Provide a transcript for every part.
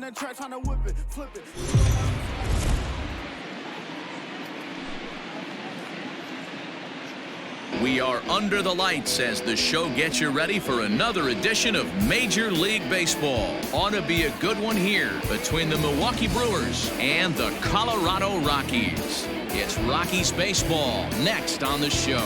the track trying to whip it, flip it. We are under the lights as the show gets you ready for another edition of Major League Baseball. Ought to be a good one here between the Milwaukee Brewers and the Colorado Rockies. It's Rockies baseball next on the show.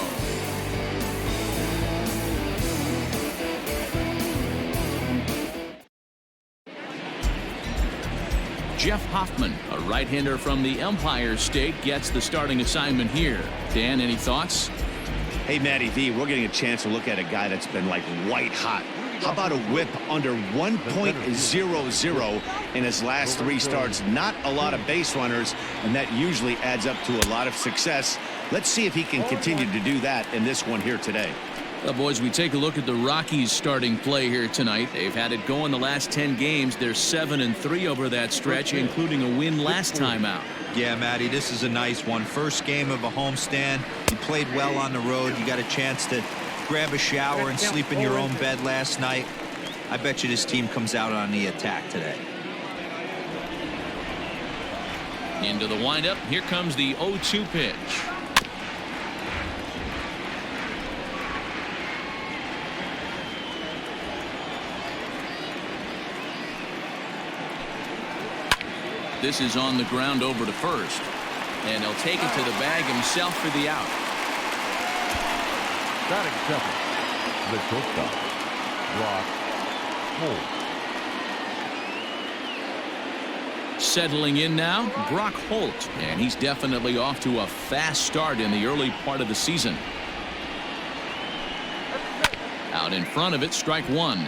Jeff Hoffman, a right-hander from the Empire State, gets the starting assignment here. Dan, any thoughts? Hey, Matty V, we're getting a chance to look at a guy that's been like white hot. How about a whip under 1.00 in his last 3 starts? Not a lot of base runners, and that usually adds up to a lot of success. Let's see if he can continue to do that in this one here today. Well, boys, we take a look at the Rockies starting play here tonight. They've had it go in the last 10 games. They're 7-3 over that stretch, including a win last time out. Yeah, Matty, this is a nice one. First game of a homestand. You played well on the road. You got a chance to grab a shower and sleep in your own bed last night. I bet you this team comes out on the attack today. Into the windup. Here comes the 0-2 pitch. This is on the ground over to first. And he'll take it to the bag himself for the out. Batting second, the shortstop, Holt. Settling in now, Brock Holt. And he's definitely off to a fast start in the early part of the season. Out in front of it, strike one.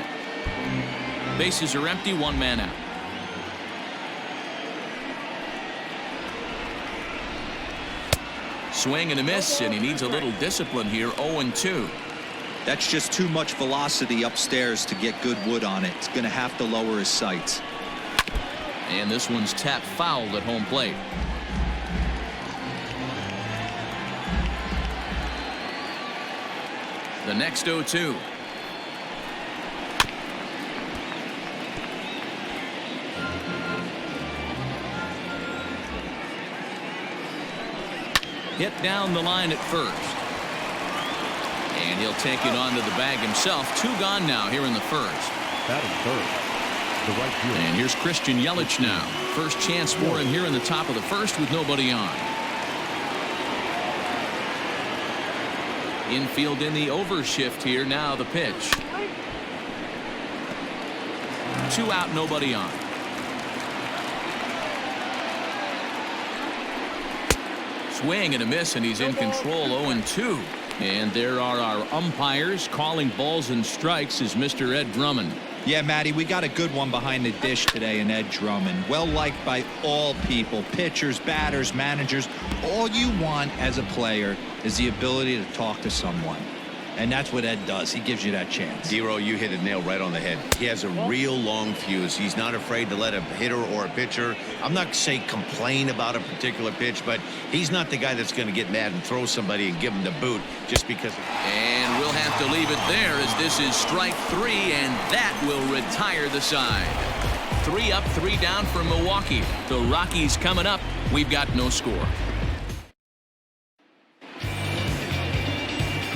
Bases are empty, 1 man out. Swing and a miss, and he needs a little discipline here. 0-2. That's just too much velocity upstairs to get good wood on it. It's going to have to lower his sights. And this one's tapped foul at home plate. The next 0-2. Hit down the line at first. And he'll take it onto the bag himself. 2 gone now here in the first. Batting third, the right field. And here's Christian Yelich now. First chance for him here in the top of the first with nobody on. Infield in the overshift here. Now the pitch. 2 out, nobody on. Swing and a miss, and he's in control. 0-2. And there are our umpires calling balls and strikes is Mr. Ed Drummond. Yeah, Matty, we got a good one behind the dish today in Ed Drummond. Well liked by all people, pitchers, batters, managers. All you want as a player is the ability to talk to someone. And that's what Ed does. He gives you that chance. Dero, you hit a nail right on the head. He has a real long fuse. He's not afraid to let a hitter or a pitcher, I'm not saying complain about a particular pitch, but he's not the guy that's going to get mad and throw somebody and give him the boot just because. And we'll have to leave it there as this is strike 3, and that will retire the side. 3 up, 3 down for Milwaukee. The Rockies coming up. We've got no score.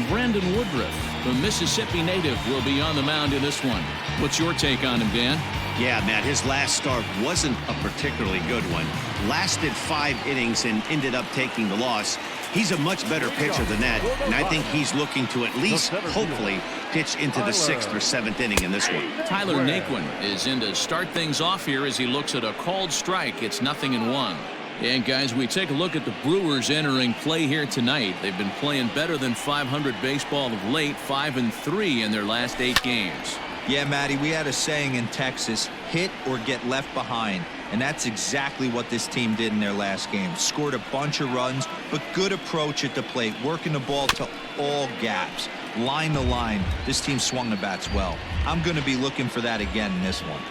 Brandon Woodruff, the Mississippi native, will be on the mound in this one. What's your take on him, Dan? Yeah, Matt, his last start wasn't a particularly good one. Lasted 5 innings and ended up taking the loss. He's a much better pitcher than that, and I think he's looking to at least, hopefully, pitch into the 6th or 7th inning in this one. Tyler Naquin is in to start things off here as he looks at a called strike. It's 0-1. And guys, we take a look at the Brewers entering play here tonight. They've been playing better than .500 baseball of late, 5-3 in their last 8 games. Yeah, Matty, we had a saying in Texas, hit or get left behind. And that's exactly what this team did in their last game. Scored a bunch of runs, but good approach at the plate, working the ball to all gaps. Line to line, this team swung the bats well. I'm going to be looking for that again in this one.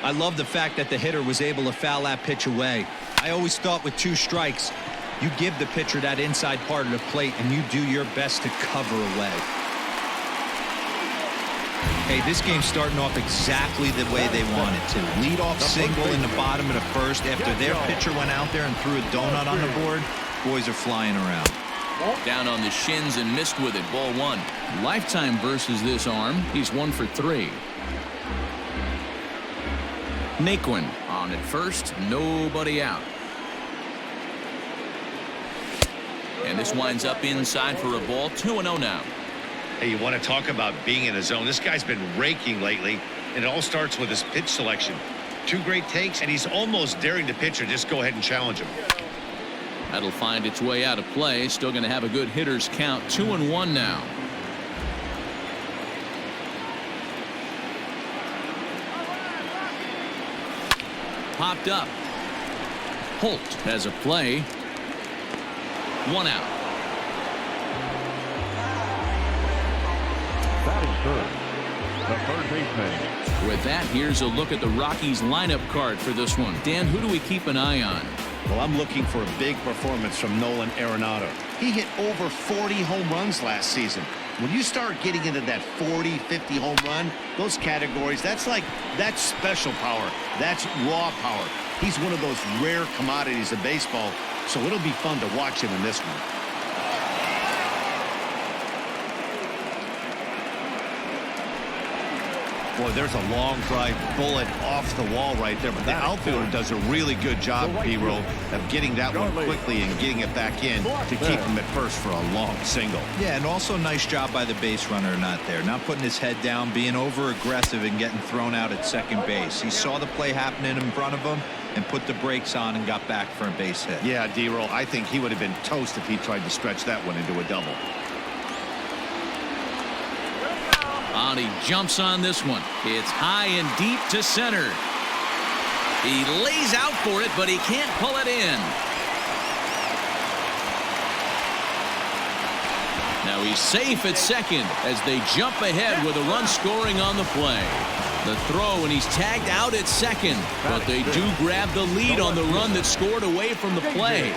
I love the fact that the hitter was able to foul that pitch away. I always thought with 2 strikes, you give the pitcher that inside part of the plate and you do your best to cover away. Hey, this game's starting off exactly the way they want it to. Lead-off single in the bottom of the first after their pitcher went out there and threw a donut on the board. Boys are flying around. Down on the shins and missed with it. Ball one. Lifetime versus this arm. He's 1 for 3. Naquin on at first. Nobody out. And this winds up inside for a ball. 2-0 now. Hey, you want to talk about being in a zone? This guy's been raking lately, and it all starts with his pitch selection. 2 great takes, and he's almost daring the pitcher just go ahead and challenge him. That'll find its way out of play. Still going to have a good hitter's count. 2-1 now. Popped up. Holt has a play. 1 out. Batting third, the third baseman. With that, here's a look at the Rockies lineup card for this one. Dan, who do we keep an eye on? Well, I'm looking for a big performance from Nolan Arenado. He hit over 40 home runs last season. When you start getting into that 40, 50 home run, those categories, that's special power. That's raw power. He's one of those rare commodities of baseball, so it'll be fun to watch him in this one. Boy, there's a long drive bullet off the wall right there, but the outfielder does a really good job, B-Roll, of getting that one quickly and getting it back in to keep him at first for a long single. Yeah, and also nice job by the base runner not there. Not putting his head down, being over-aggressive and getting thrown out at second base. He saw the play happening in front of him and put the brakes on and got back for a base hit. Yeah, D-Roll, I think he would have been toast if he tried to stretch that one into a double. And he jumps on this one. It's high and deep to center. He lays out for it, but he can't pull it in. Now he's safe at second as they jump ahead with a run scoring on the play. The throw, and he's tagged out at second, but they do grab the lead on the run that scored away from the play.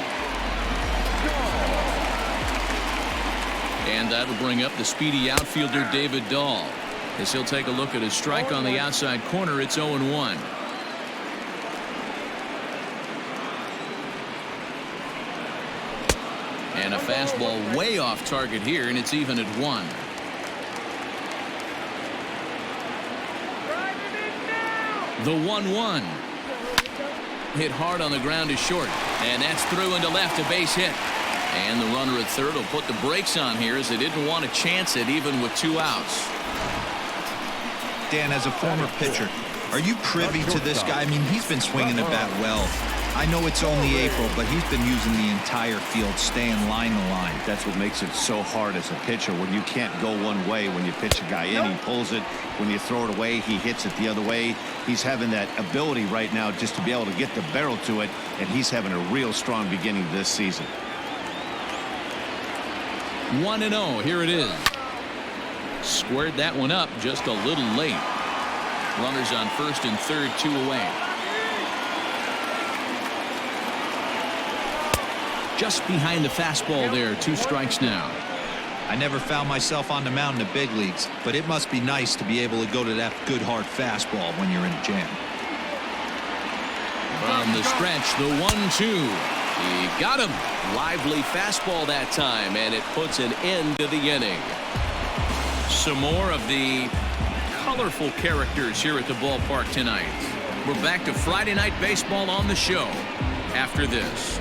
And that'll bring up the speedy outfielder David Dahl as he'll take a look at his strike on the outside corner. It's 0-1. And a fastball way off target here, and it's even at 1. The 1-1. Hit hard on the ground is short, and that's through into left, a base hit. And the runner at third will put the brakes on here as they didn't want to chance it even with 2 outs. Dan, as a former pitcher, are you privy to this guy? I mean, he's been swinging the bat well. I know it's only April, but he's been using the entire field, staying line to line. That's what makes it so hard as a pitcher when you can't go one way. When you pitch a guy in, he pulls it. When you throw it away, he hits it the other way. He's having that ability right now just to be able to get the barrel to it, and he's having a real strong beginning this season. 1-0. Here it is. Squared that one up just a little late. Runners on first and third, 2 away. Just behind the fastball there. 2 strikes now. I never found myself on the mound in the big leagues, but it must be nice to be able to go to that good hard fastball when you're in a jam. From the stretch, the 1-2. He got him. Lively fastball that time, and it puts an end to the inning. Some more of the colorful characters here at the ballpark tonight. We're back to Friday Night Baseball on the show after this.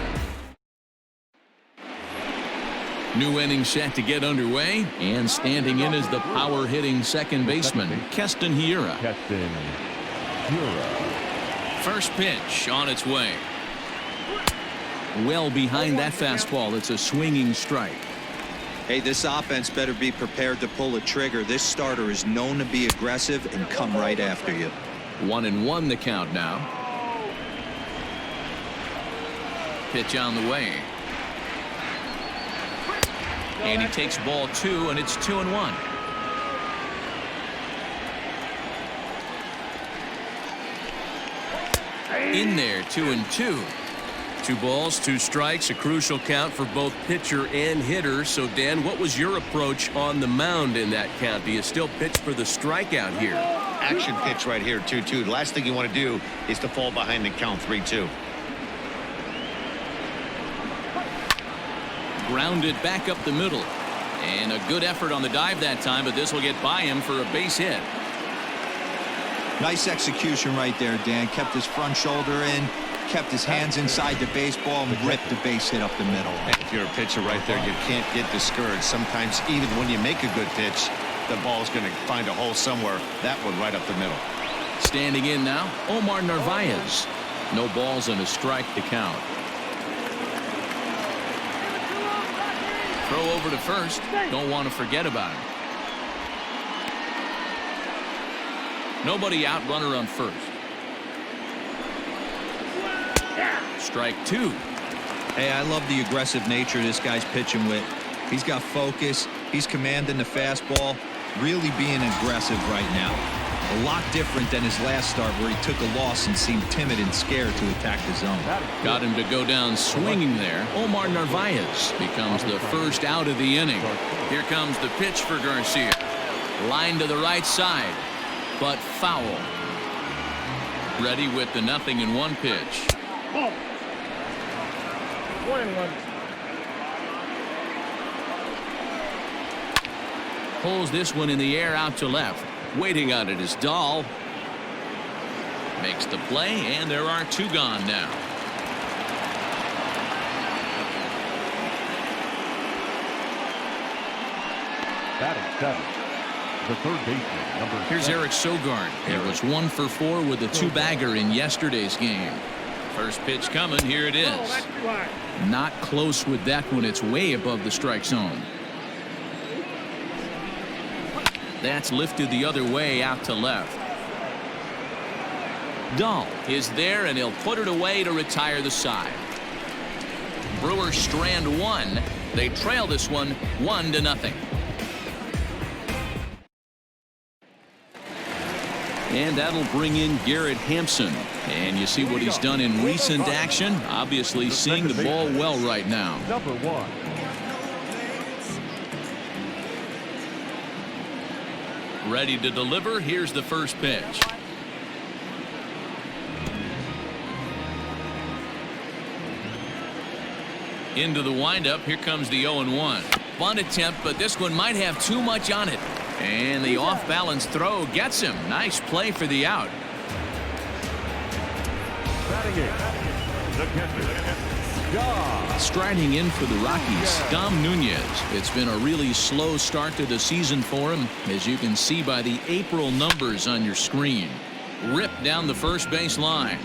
New inning set to get underway, and standing in is the power-hitting second baseman, Keston Hiura. First pitch on its way. Well behind that fastball. It's a swinging strike. Hey, this offense better be prepared to pull a trigger. This starter is known to be aggressive and come right after you. 1-1 the count now. Pitch on the way. And he takes ball 2, and it's 2-1. In there, 2-2. 2 balls, 2 strikes, a crucial count for both pitcher and hitter. So, Dan, what was your approach on the mound in that count? Do you still pitch for the strikeout here? Action pitch right here, 2-2. The last thing you want to do is to fall behind the count 3-2. Grounded back up the middle. And a good effort on the dive that time, but this will get by him for a base hit. Nice execution right there, Dan. Kept his front shoulder in, kept his hands inside the baseball, and ripped the base hit up the middle. If you're a pitcher right there, you can't get discouraged. Sometimes even when you make a good pitch, the ball's going to find a hole somewhere. That one right up the middle. Standing in now, Omar Narvaez. No balls and a strike to count. Throw over to first. Don't want to forget about him. Nobody out, runner on first. Strike 2. Hey, I love the aggressive nature this guy's pitching with. He's got focus. He's commanding the fastball. Really being aggressive right now. A lot different than his last start where he took a loss and seemed timid and scared to attack the zone. Got him to go down swinging there. Omar Narvaez becomes the first out of the inning. Here comes the pitch for Garcia. Line to the right side, but foul. Ready with the 0-1 pitch. Pulls this one in the air out to left. Waiting on it is Dahl. Makes the play, and there are 2 gone now. Batting 7, the third baseman, number 7. Here's Eric Sogard. He was 1 for 4 with a 2-bagger in yesterday's game. First pitch coming. Here it is. Not close with that one. It's way above the strike zone. That's lifted the other way out to left. Dahl is there, and he'll put it away to retire the side. Brewers strand 1. They trail this one 1-0. And that'll bring in Garrett Hampson. And you see what he's done in recent action. Obviously seeing the ball well right now. Number 1. Ready to deliver. Here's the first pitch. Into the windup. Here comes the 0-1. Bunt attempt, but this one might have too much on it. And the off-balance throw gets him. Nice play for the out. Batting 8, the catcher, Striding in for the Rockies, Dom Nunez. It's been a really slow start to the season for him, as you can see by the April numbers on your screen. Ripped down the first base line.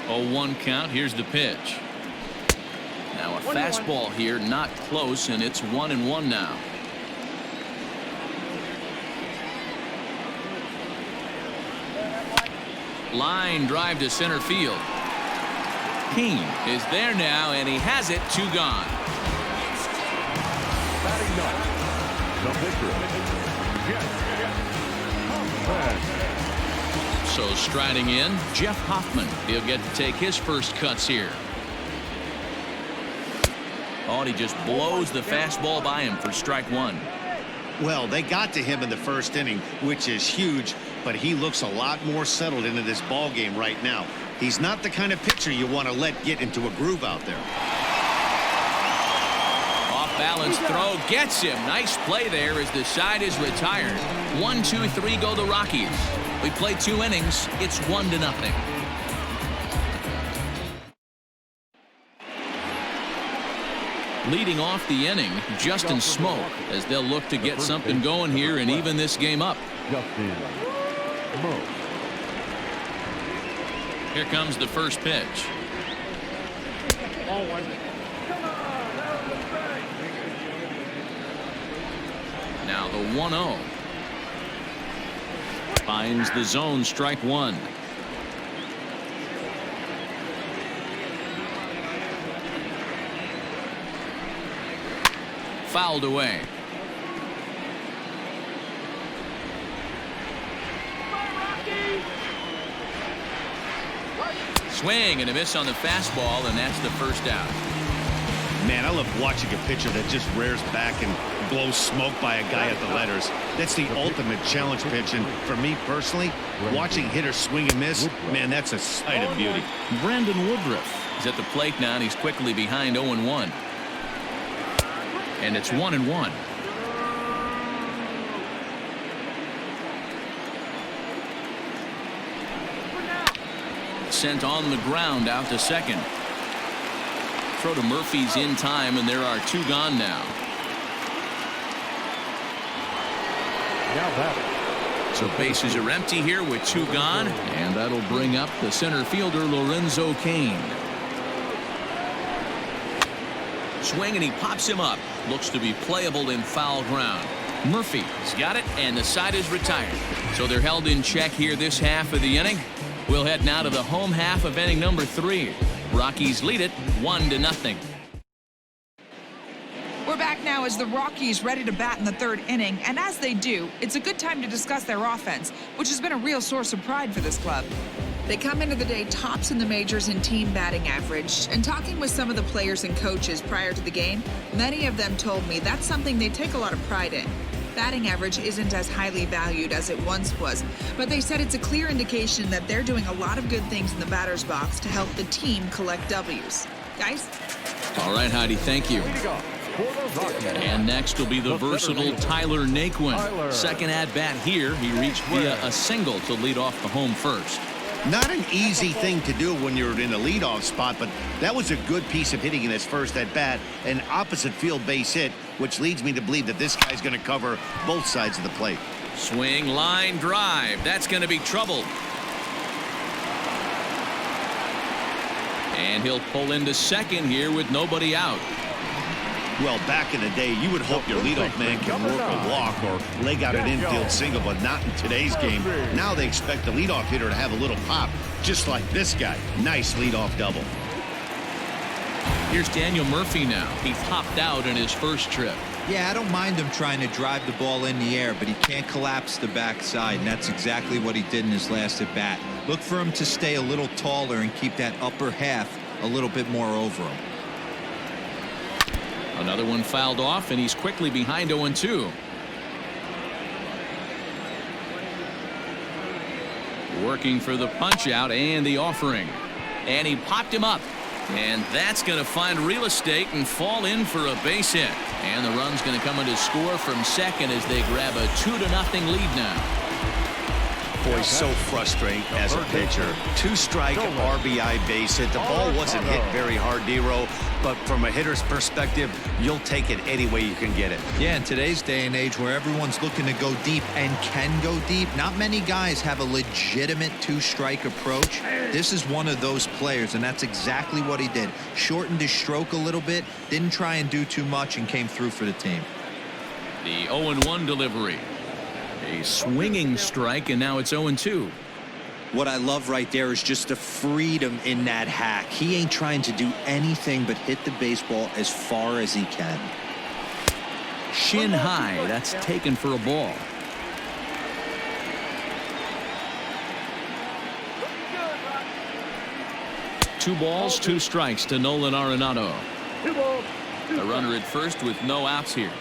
Oh, 1 count. Here's the pitch. Now a fastball here, not close, and it's 1-1 now. Line drive to center field. Kane is there now, and he has it. 2 gone. batting 9, the pitcher, So striding in, Jeff Hoffman. He'll get to take his first cuts here. Oh, and he just blows the fastball by him for strike 1. Well, they got to him in the first inning, which is huge, but he looks a lot more settled into this ball game right now. He's not the kind of pitcher you want to let get into a groove out there. Off balance throw gets him. Nice play there as the side is retired. 1, 2, 3 go the Rockies. We play 2 innings. It's 1-0. Leading off the inning, Justin Smoke, as they'll look to get something going here and even this game up. Justin Smoke. Here comes the first pitch. Now the 1-0. Finds the zone, strike 1. Fouled away. swing and a miss on the fastball, and that's the first out. Man, I love watching a pitcher that just rears back and blows smoke by a guy at the letters. That's the ultimate challenge pitch, and for me personally, watching hitters swing and miss, man, that's a sight of beauty. Brandon Woodruff is at the plate now, and he's quickly behind 0-1. And it's 1-1. Sent on the ground out to second. Throw to Murphy's in time, and there are 2 gone now. So bases are empty here with 2 gone, and that'll bring up the center fielder Lorenzo Kane. Swing, and he pops him up. Looks to be playable in foul ground. Murphy's got it, and the side is retired. So they're held in check here this half of the inning. We'll head now to the home half of inning number 3. Rockies lead it 1-0. We're back now as the Rockies ready to bat in the 3rd inning, and as they do, it's a good time to discuss their offense, which has been a real source of pride for this club. They come into the day tops in the majors in team batting average, and talking with some of the players and coaches prior to the game, many of them told me that's something they take a lot of pride in. Batting average isn't as highly valued as it once was, but they said it's a clear indication that they're doing a lot of good things in the batter's box to help the team collect W's. Guys? All right, Heidi, thank you. And next will be the versatile Tyler Naquin. Second at-bat here, he reached via a single to lead off the home first. Not an easy thing to do when you're in a leadoff spot, but that was a good piece of hitting in his first at-bat, an opposite field base hit, which leads me to believe that this guy's going to cover both sides of the plate. Swing, line drive. That's going to be trouble. And he'll pull into second here with nobody out. Well, back in the day, you would hope your leadoff man can work a walk or leg out an infield single, but not in today's game. Now they expect the leadoff hitter to have a little pop, just like this guy. Nice leadoff double. Here's Daniel Murphy now. He popped out in his first trip. Yeah, I don't mind him trying to drive the ball in the air, but he can't collapse the backside, and that's exactly what he did in his last at bat. Look for him to stay a little taller and keep that upper half a little bit more over him. Another one fouled off, and he's quickly behind 0-2. Working for the punch out and the offering. And he popped him up. And that's going to find real estate and fall in for a base hit. And the run's going to come in to score from second as they grab a 2-0 lead now. Boy, so frustrating as a pitcher. 2-strike RBI base hit. The ball wasn't hit very hard, D-Row, but from a hitter's perspective, you'll take it any way you can get it. Yeah, in today's day and age where everyone's looking to go deep and can go deep, not many guys have a legitimate 2-strike approach. This is one of those players, and that's exactly what he did. Shortened his stroke a little bit, didn't try and do too much, and came through for the team. The 0-1 delivery. A swinging strike, and now it's 0-2. What I love right there is just the freedom in that hack. He ain't trying to do anything but hit the baseball as far as he can. Shin high. That's taken for a ball. Two balls, 2 strikes to Nolan Arenado. A runner at first with no outs here.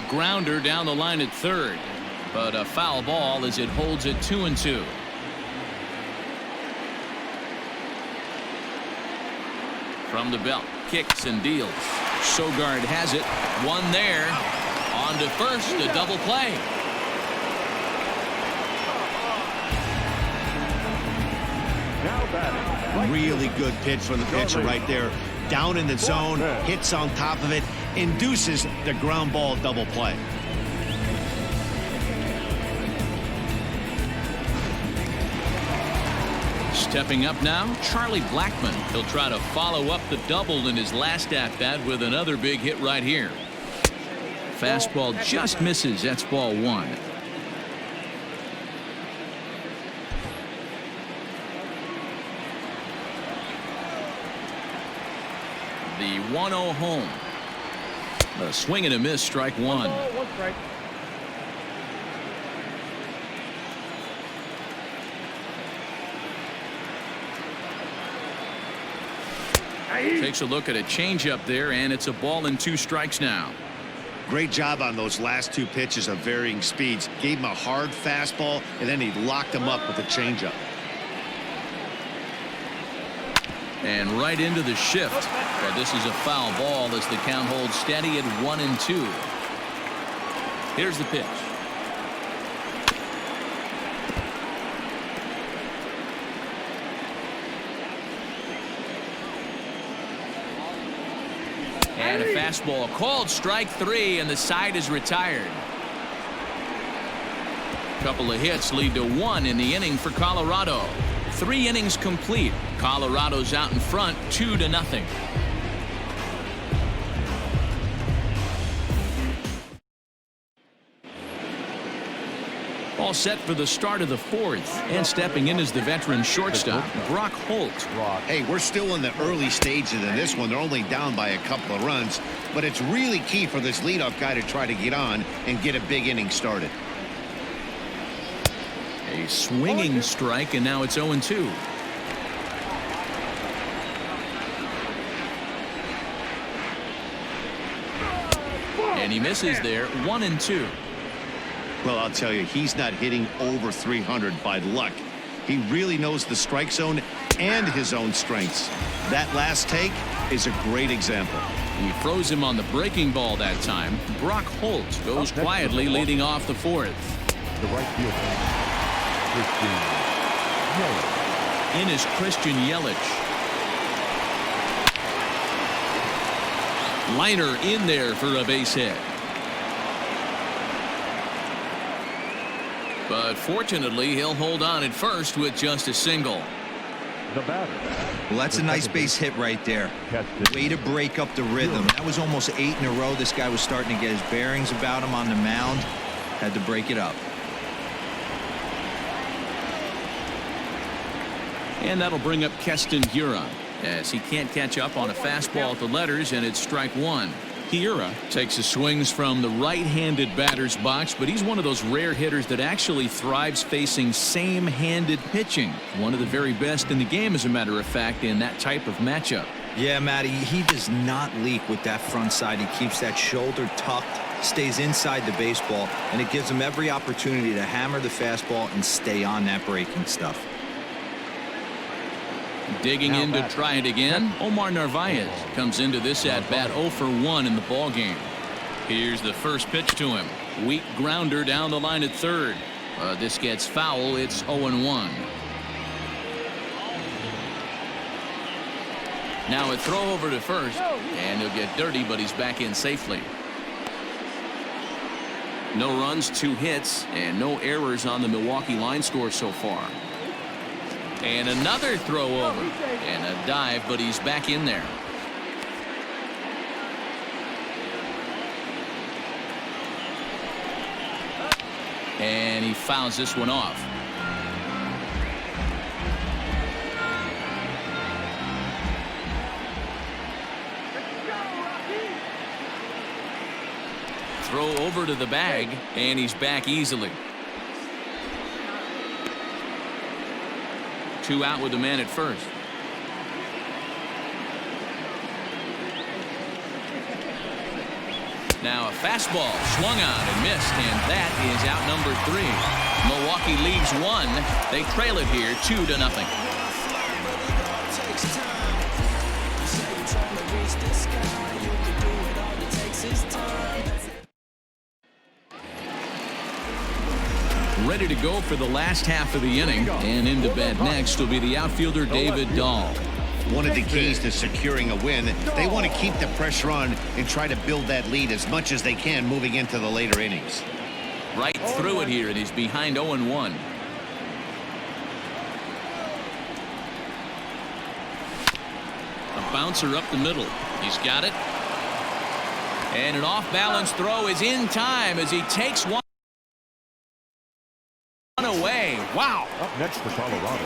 Grounder down the line at third, but a foul ball as it holds it 2-2. From the belt, kicks and deals. Sogard has it. One there. On to first, a double play. Really good pitch from the pitcher right there. Down in the zone, hits on top of it, induces the ground ball double play. Stepping up now, Charlie Blackmon. He'll try to follow up the double in his last at-bat with another big hit right here. Fastball just misses. That's ball 1. The 1-0 home. A swing and a miss, strike 1. Takes a look at a changeup there, and it's a ball and 2 strikes now. Great job on those last 2 pitches of varying speeds. Gave him a hard fastball, and then he locked him up with a changeup. And right into the shift. But this is a foul ball as the count holds steady at 1-2. Here's the pitch. And a fastball called strike 3, and the side is retired. A couple of hits lead to 1 in the inning for Colorado. 3 innings complete. Colorado's out in front 2-0. All set for the start of the 4th, and stepping in is the veteran shortstop, Brock Holt. Hey, we're still in the early stages in this one. They're only down by a couple of runs, but it's really key for this leadoff guy to try to get on and get a big inning started. A swinging strike, and now it's 0-2. And he misses there, 1-2. Well, I'll tell you, he's not hitting over 300 by luck. He really knows the strike zone and his own strengths. That last take is a great example. He throws him on the breaking ball that time. Brock Holt goes quietly leading off the 4th. The right fielder, Christian Yelich. In is Christian Yelich. Liner in there for a base hit. But fortunately, he'll hold on at first with just a single. The batter. Well, that's a nice base hit right there. Way to break up the rhythm. That was almost 8 in a row. This guy was starting to get his bearings about him on the mound. Had to break it up. And that'll bring up Keston Hiura, as he can't catch up on a fastball at the letters, and it's strike 1. Hiura takes his swings from the right-handed batter's box, but he's one of those rare hitters that actually thrives facing same-handed pitching. One of the very best in the game, as a matter of fact, in that type of matchup. Yeah, Matty, he does not leak with that front side. He keeps that shoulder tucked, stays inside the baseball, and it gives him every opportunity to hammer the fastball and stay on that breaking stuff. Digging in to try it again, Omar Narvaez comes into this at-bat 0 for 1 in the ballgame. Here's the first pitch to him. Weak grounder down the line at third. This gets foul. It's 0-1. Now a throw over to first, and he'll get dirty, but he's back in safely. No runs, 2 hits, and no errors on the Milwaukee line score so far. And another throw over, and a dive, but he's back in there. And he fouls this one off. Throw over to the bag, and he's back easily. 2 out with the man at first. Now a fastball swung on and missed, and that is out number 3. Milwaukee leads 1. They trail it here 2-0. Ready to go for the last half of the inning, and into bat next will be the outfielder David Dahl. One of the keys to securing a win, they want to keep the pressure on and try to build that lead as much as they can moving into the later innings. Right through it here, and he's behind 0-1. A bouncer up the middle. He's got it. And an off-balance throw is in time as he takes one away. Wow. Up next for Colorado,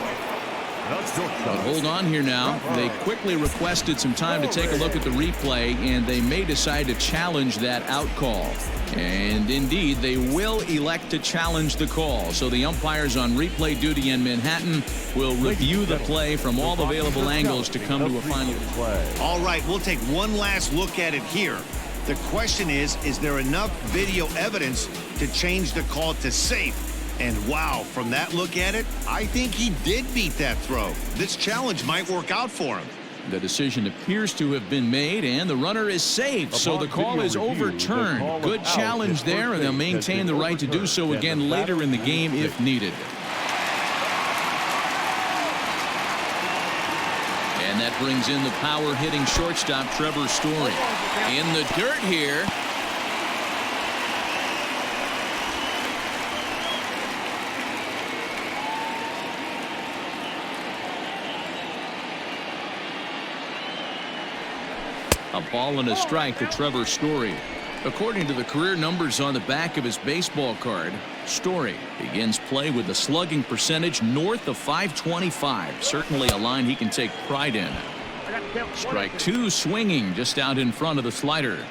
But hold on here now. They quickly requested some time to take a look at the replay, and they may decide to challenge that out call. And indeed, they will elect to challenge the call. So the umpires on replay duty in Manhattan will review the play from all available angles to come to a final play. All right, we'll take one last look at it here. The question is there enough video evidence to change the call to safe? And wow, from that look at it, I think he did beat that throw. This challenge might work out for him. The decision appears to have been made, and the runner is safe, so the call is overturned. Good challenge there, and they'll maintain the right to do so again later in the game if needed. And that brings in the power-hitting shortstop Trevor Story. In the dirt here. A ball and a strike to Trevor Story. According to the career numbers on the back of his baseball card, Story begins play with a slugging percentage north of .525. Certainly a line he can take pride in. Strike two, swinging just out in front of the slider.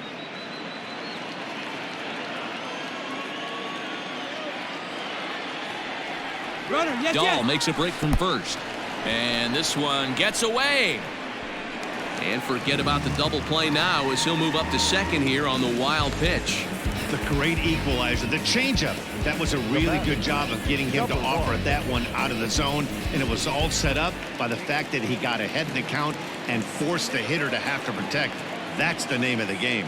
Dahl makes a break from first. And this one gets away. And forget about the double play now as he'll move up to second here on the wild pitch. The great equalizer, the changeup. That was a really good job of getting him to offer that one out of the zone. And it was all set up by the fact that he got ahead in the count and forced the hitter to have to protect. That's the name of the game.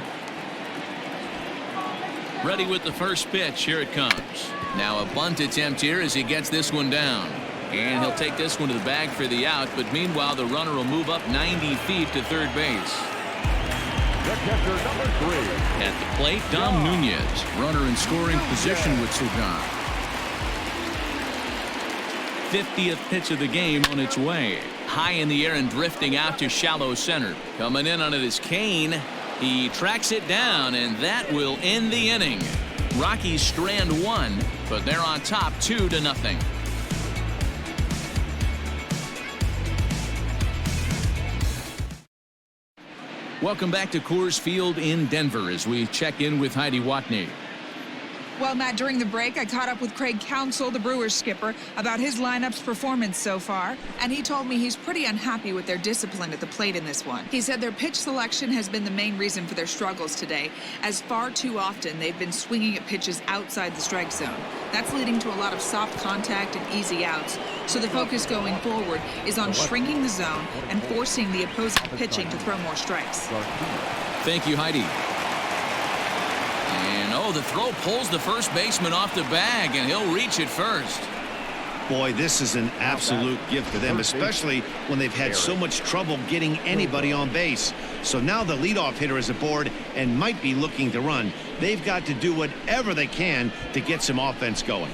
Ready with the first pitch. Here it comes. Now a bunt attempt here as he gets this one down. And he'll take this one to the bag for the out, but meanwhile the runner will move up 90 feet to third base. The catcher, number 3. At the plate, Dom Nunez, runner in scoring position with Sugan. 50th pitch of the game on its way. High in the air and drifting out to shallow center. Coming in on it is Kane. He tracks it down, and that will end the inning. Rockies strand one, but they're on top 2-0. Welcome back to Coors Field in Denver as we check in with Heidi Watney. Well, Matt, during the break, I caught up with Craig Counsell, the Brewers skipper, about his lineup's performance so far, and he told me he's pretty unhappy with their discipline at the plate in this one. He said their pitch selection has been the main reason for their struggles today, as far too often they've been swinging at pitches outside the strike zone. That's leading to a lot of soft contact and easy outs, so the focus going forward is on shrinking the zone and forcing the opposing pitching to throw more strikes. Thank you, Heidi. And oh, the throw pulls the first baseman off the bag, and he'll reach it first. Boy, this is an absolute gift to them, especially when they've had so much trouble getting anybody on base. So now the leadoff hitter is aboard and might be looking to run. They've got to do whatever they can to get some offense going.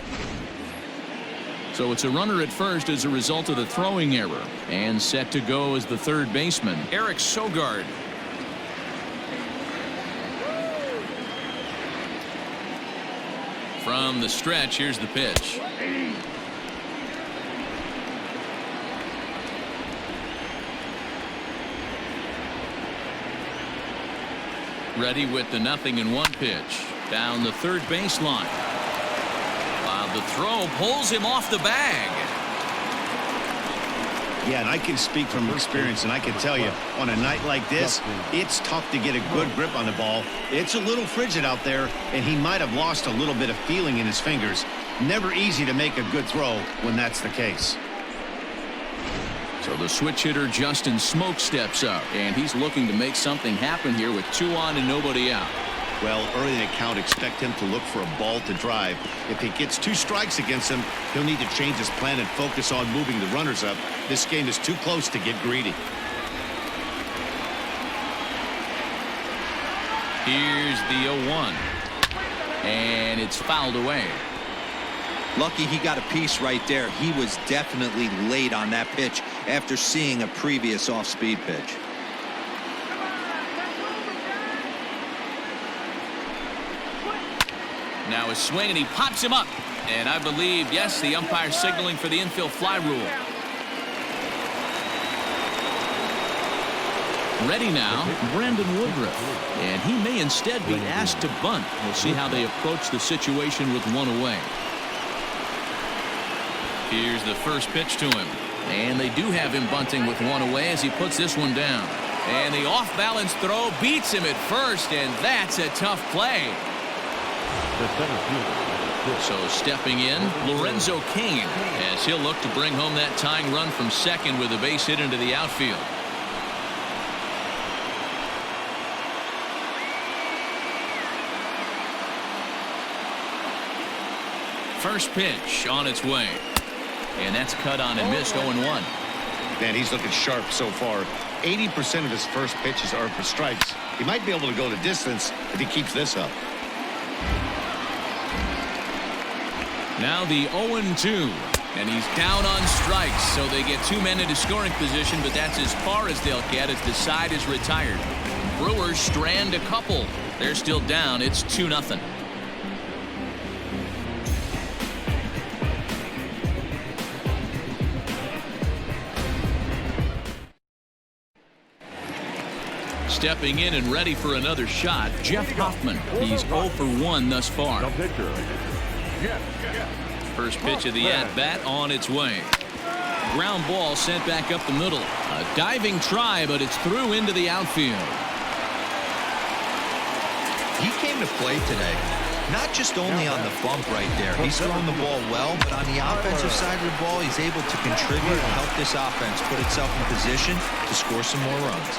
So it's a runner at first as a result of the throwing error, and set to go as the third baseman, Eric Sogard. From the stretch, here's the pitch. Ready with the 0-1 pitch. Down the third baseline. While the throw pulls him off the bag. Yeah, and I can speak from experience, and I can tell you, on a night like this, it's tough to get a good grip on the ball. It's a little frigid out there, and he might have lost a little bit of feeling in his fingers. Never easy to make a good throw when that's the case. So the switch hitter Justin Smoke steps up, and he's looking to make something happen here with 2 on and nobody out. Well, early in the count, expect him to look for a ball to drive. If he gets 2 strikes against him, he'll need to change his plan and focus on moving the runners up. This game is too close to get greedy. Here's the 0-1. And it's fouled away. Lucky he got a piece right there. He was definitely late on that pitch after seeing a previous off-speed pitch. Now a swing, and he pops him up. And I believe, yes, the umpire signaling for the infield fly rule. Ready now, Brandon Woodruff. And he may instead be asked to bunt. We'll see how they approach the situation with one away. Here's the first pitch to him. And they do have him bunting with one away as he puts this one down. And the off-balance throw beats him at first, and that's a tough play. So stepping in, Lorenzo Kane, as he'll look to bring home that tying run from second with a base hit into the outfield. First pitch on its way. And that's cut on and missed 0-1. Man, he's looking sharp so far. 80% of his first pitches are for strikes. He might be able to go the distance if he keeps this up. Now the 0-2. And he's down on strikes, so they get two men into scoring position, but that's as far as they'll get as the side is retired. Brewers strand a couple. They're still down. It's 2-0. Stepping in and ready for another shot, Jeff Hoffman. He's 0 for 1 thus far. First pitch of the at-bat on its way. Ground ball sent back up the middle. A diving try, but it's through into the outfield. He came to play today. Not just only on the bump right there. He's thrown the ball well, but on the offensive side of the ball, he's able to contribute and help this offense put itself in position to score some more runs.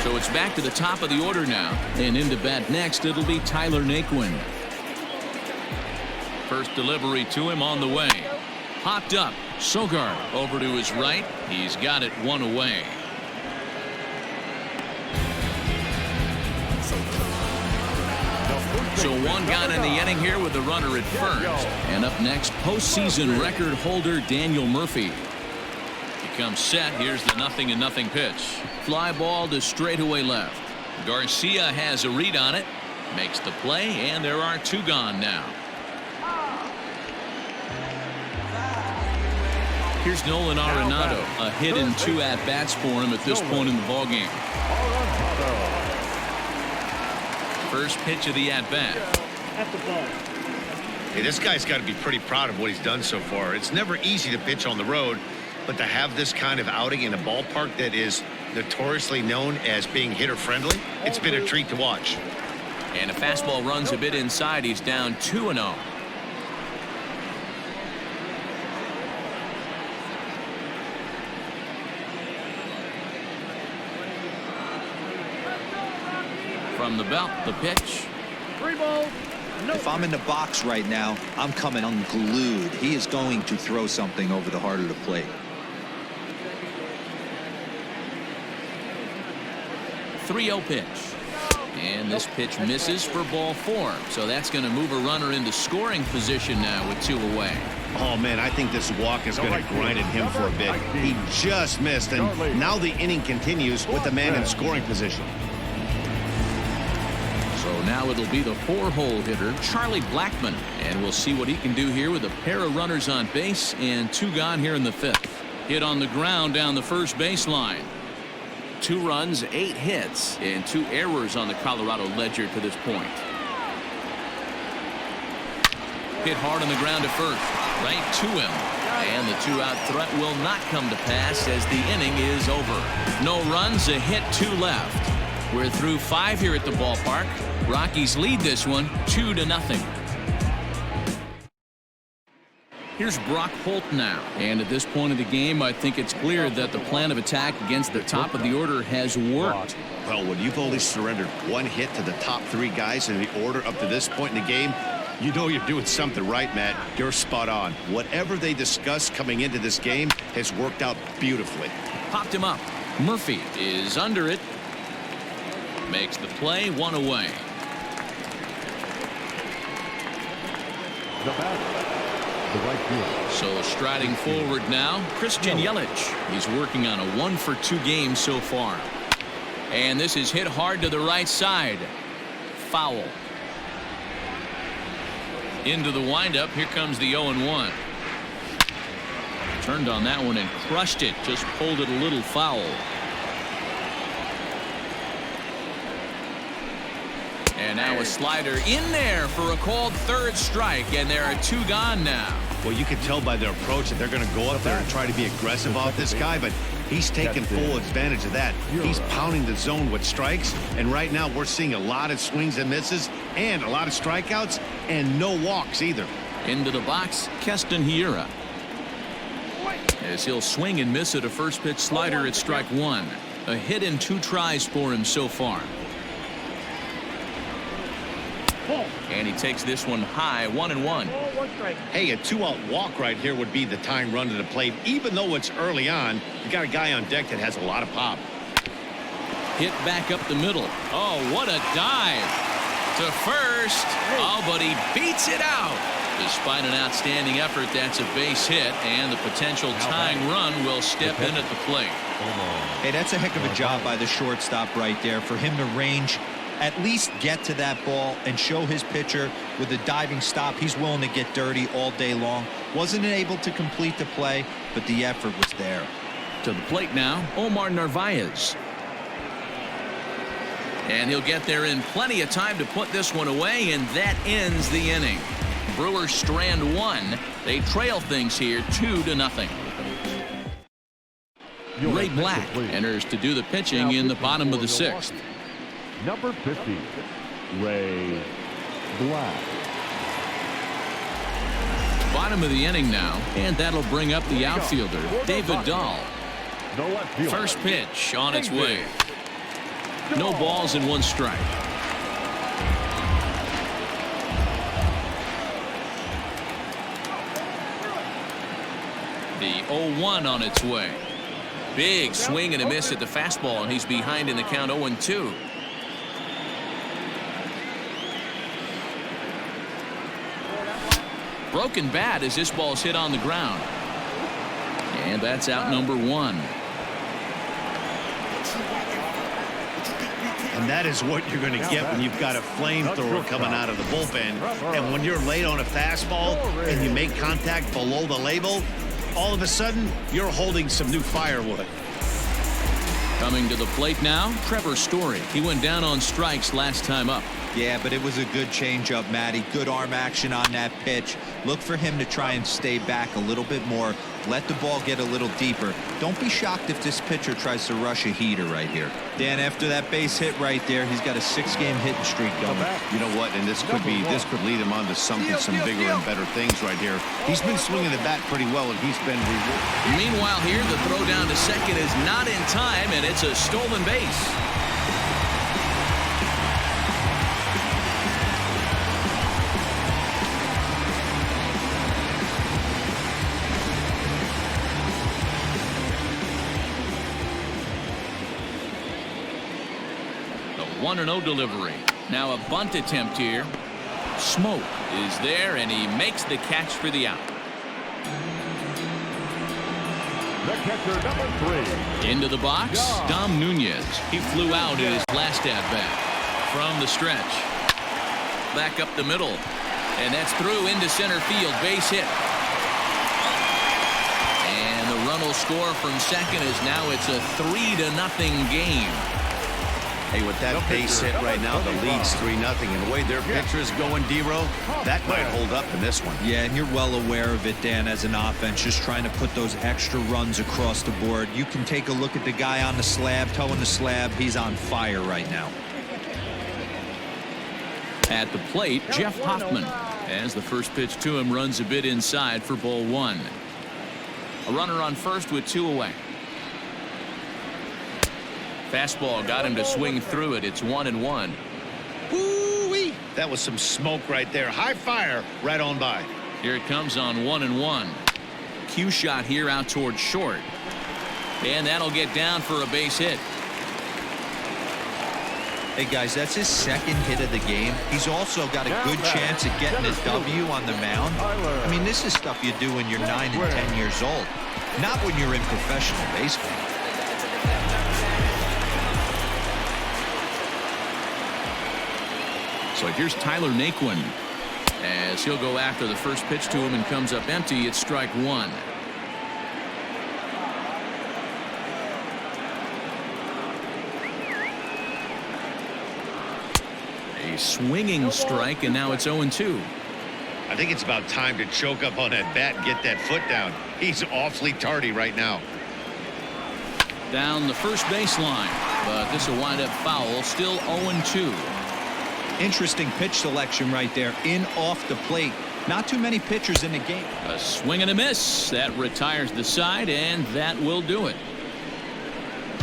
So it's back to the top of the order now. And into bat next, it'll be Tyler Naquin. First delivery to him on the way. Popped up. Sogard over to his right. He's got it one away. So one gone in the inning here with the runner at first. And up next, postseason record holder Daniel Murphy. He comes set. Here's the 0-0 pitch. Fly ball to straightaway left. Garcia has a read on it. Makes the play, and there are two gone now. Here's Nolan Arenado. A hit and 2 at-bats for him at this point in the ballgame. First pitch of the at-bat. Hey, this guy's got to be pretty proud of what he's done so far. It's never easy to pitch on the road, but to have this kind of outing in a ballpark that is notoriously known as being hitter-friendly, it's been a treat to watch. And a fastball runs a bit inside. He's down 2-0. From the belt, the pitch. 3 balls. If I'm in the box right now, I'm coming unglued. He is going to throw something over the heart of the plate. 3-0 pitch. And this pitch misses for ball 4. So that's going to move a runner into scoring position now with 2 away. Oh, man, I think this walk is going to grind at him for a bit. He just missed, and now the inning continues with the man in scoring position. So now it'll be the 4-hole hitter, Charlie Blackmon. And we'll see what he can do here with a pair of runners on base and 2 gone here in the 5th. Hit on the ground down the first baseline. 2 runs, 8 hits, and 2 errors on the Colorado ledger to this point. Hit hard on the ground at first, right to him. And the 2-out threat will not come to pass as the inning is over. No runs, a hit, 2 left. We're through 5 here at the ballpark. Rockies lead this one 2-0. Here's Brock Holt now. And at this point of the game, I think it's clear that the plan of attack against the top of the order has worked. Well, when you've only surrendered 1 hit to the top 3 guys in the order up to this point in the game, you know you're doing something right, Matt. You're spot on. Whatever they discussed coming into this game has worked out beautifully. Popped him up. Murphy is under it. Makes the play, 1 away. The batter, the right field. So striding forward now, Christian Yelich. He's working on a 1-for-2 game so far. And this is hit hard to the right side. Foul. Into the windup. Here comes the 0-1. Turned on that one and crushed it. Just pulled it a little foul. And now a slider in there for a called third strike, and there are 2 gone now. Well, you can tell by their approach that they're going to go up there and try to be aggressive off this guy, but he's taking full advantage of that. He's pounding the zone with strikes, and right now we're seeing a lot of swings and misses and a lot of strikeouts and no walks either. Into the box, Keston Hiura. As he'll swing and miss at a first pitch slider at strike 1. A hit in 2 tries for him so far. And he takes this one high, 1-1. Hey, a 2-out walk right here would be the tying run to the plate. Even though it's early on, you got a guy on deck that has a lot of pop. Hit back up the middle. Oh, what a dive to first. Oh, but he beats it out. Despite an outstanding effort, that's a base hit, and the potential tying run will step in at the plate. Hey, that's a heck of a job by the shortstop right there for him to range, at least get to that ball and show his pitcher with a diving stop. He's willing to get dirty all day long. Wasn't able to complete the play, but the effort was there. To the plate now, Omar Narvaez. And he'll get there in plenty of time to put this one away, and that ends the inning. Brewers strand 1. They trail things here 2-0. Ray Black enters to do the pitching in the bottom of the 6th. Number 50, Ray Black. Bottom of the inning now, and that'll bring up the outfielder, David Dahl. First pitch on its way. No balls and 1 strike. The 0-1 on its way. Big swing and a miss at the fastball, and he's behind in the count 0-2. Broken bat as this ball's hit on the ground. And that's out number 1. And that is what you're going to get when you've got a flamethrower coming out of the bullpen. And when you're late on a fastball and you make contact below the label, all of a sudden you're holding some new firewood. Coming to the plate now, Trevor Story. He went down on strikes last time up. Yeah, but it was a good changeup, Matty. Good arm action on that pitch. Look for him to try and stay back a little bit more. Let the ball get a little deeper. Don't be shocked if this pitcher tries to rush a heater right here. Dan, after that base hit right there, he's got a 6-game hitting streak going. You know what? And this could lead him on to some bigger and better things right here. He's been swinging the bat pretty well, and he's been rewarded. Meanwhile, here the throw down to second is not in time, and it's a stolen base. The 1-0 delivery. Now a bunt attempt here. Smoke is there, and he makes the catch for the out. The catcher, number 3. Into the box, Dom Nunez. He flew out in his last at-bat. From the stretch. Back up the middle. And that's through into center field. Base hit. And the run will score from second as now it's a 3-0 game. Hey, with that base hit right now, the lead's 3-0. And the way their pitcher is going, D-Row, that might hold up in this one. Yeah, and you're well aware of it, Dan, as an offense, just trying to put those extra runs across the board. You can take a look at the guy on the slab, toeing the slab. He's on fire right now. At the plate, Jeff Hoffman, as the first pitch to him runs a bit inside for ball 1. A runner on first with 2 away. Fastball got him to swing through it. It's 1-1. Woo-wee! That was some smoke right there. High fire right on by. Here it comes on 1-1. Cue shot here out towards short. And that'll get down for a base hit. Hey, guys, that's his second hit of the game. He's also got a good chance at getting a W on the mound. I mean, this is stuff you do when you're 9 and 10 years old, not when you're in professional baseball. So here's Tyler Naquin as he'll go after the first pitch to him and comes up empty. It's strike 1. A swinging strike, and now it's 0-2. I think it's about time to choke up on that bat and get that foot down. He's awfully tardy right now. Down the first baseline, but this will wind up foul. Still 0-2. Interesting pitch selection right there. In off the plate. Not too many pitchers in the game. A swing and a miss. That retires the side, and that will do it.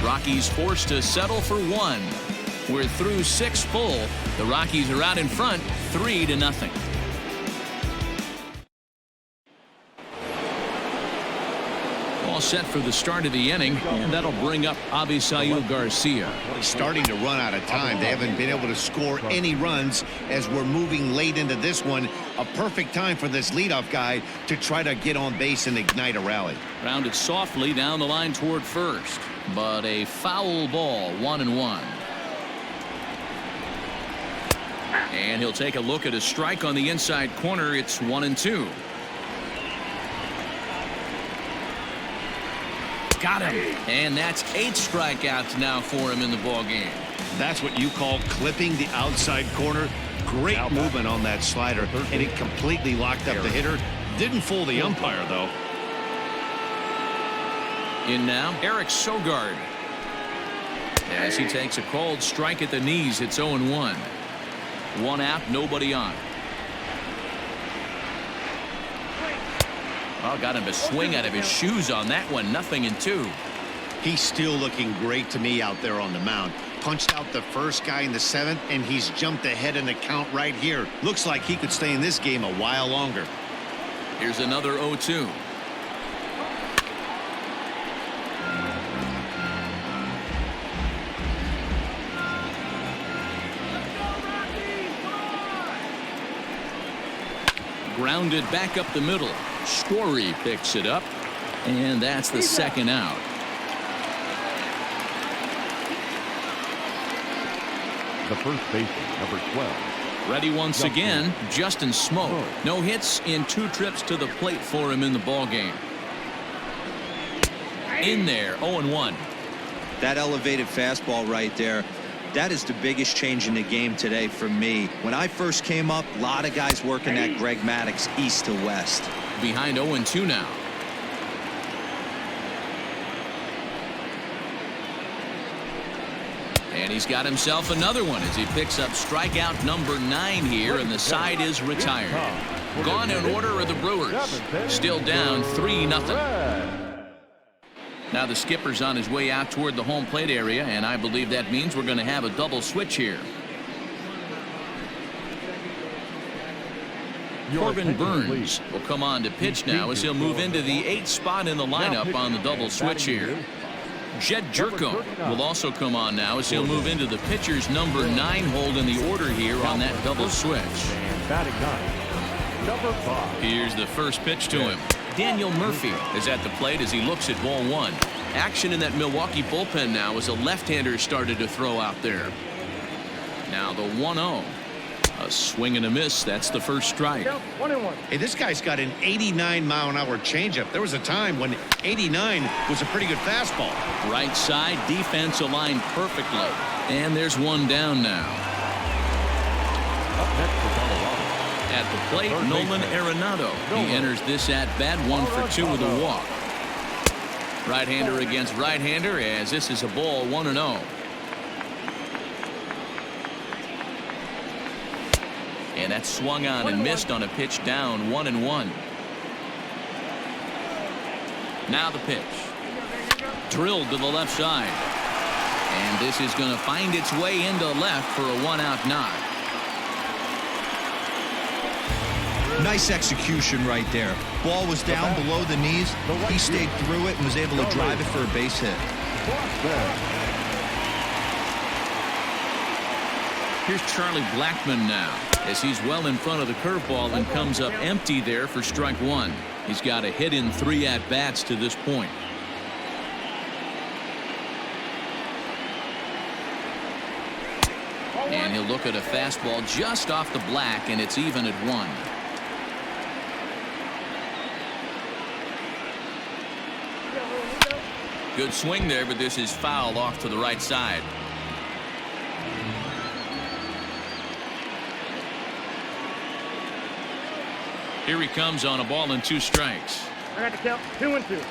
Rockies forced to settle for 1. We're through 6 full. The Rockies are out in front 3-0. All set for the start of the inning, and that'll bring up Avisail Garcia. He's starting to run out of time. They haven't been able to score any runs as we're moving late into this one. A perfect time for this leadoff guy to try to get on base and ignite a rally. Rounded softly down the line toward first, but a foul ball, 1-1. And he'll take a look at a strike on the inside corner. It's 1-2. Got him. And that's 8 strikeouts now for him in the ball game. That's what you call clipping the outside corner. Great movement on that slider, and it completely locked up the hitter. Didn't fool the umpire, though. In now, Eric Sogard. As he takes a called strike at the knees, it's 0-1. 1 out, nobody on. Oh, got him to swing out of his shoes on that one. 0-2. He's still looking great to me out there on the mound. Punched out the first guy in the 7th, and he's jumped ahead in the count right here. Looks like he could stay in this game a while longer. Here's another 0-2. Grounded back up the middle. Story picks it up, and that's the 2nd out. The first baseman, number 12. Ready once again, Justin Smoke. No hits in 2 trips to the plate for him in the ball game. In there, 0-1. That elevated fastball right there. That is the biggest change in the game today for me. When I first came up, a lot of guys working that Greg Maddux east to west. Behind 0-2 now. And he's got himself another one as he picks up strikeout number 9 here, and the side is retired. Gone in order are the Brewers. Still down 3-0. Now the skipper's on his way out toward the home plate area, and I believe that means we're going to have a double switch here. Corbin Burns will come on to pitch now as he'll move into the 8th spot in the lineup on the double switch here. Jed Jerko will also come on now as he'll move into the pitcher's number 9 hold in the order here on that double switch. Here's the first pitch to him. Daniel Murphy is at the plate as he looks at ball 1. Action in that Milwaukee bullpen now as a left-hander started to throw out there. Now the 1-0. A swing and a miss. That's the first strike. Hey, this guy's got an 89-mile-an-hour changeup. There was a time when 89 was a pretty good fastball. Right side, defense aligned perfectly. And there's one down now. Up next for Colorado. At the plate, Nolan Arenado. He enters this at-bat 1 for 2 with a walk. Right-hander against right-hander as this is a ball 1-0. And that's swung on and missed on a pitch down 1-1. Now the pitch. Drilled to the left side. And this is going to find its way into left for a 1-out knock. Nice execution right there. Ball was down below the knees. He stayed through it and was able to drive it for a base hit. Here's Charlie Blackmon now as he's well in front of the curveball and comes up empty there for strike 1. He's got a hit in 3 at-bats to this point. And he'll look at a fastball just off the black, and it's even at 1. Good swing there, but this is foul off to the right side. Here he comes on a ball and 2 strikes. I got to count 2-2.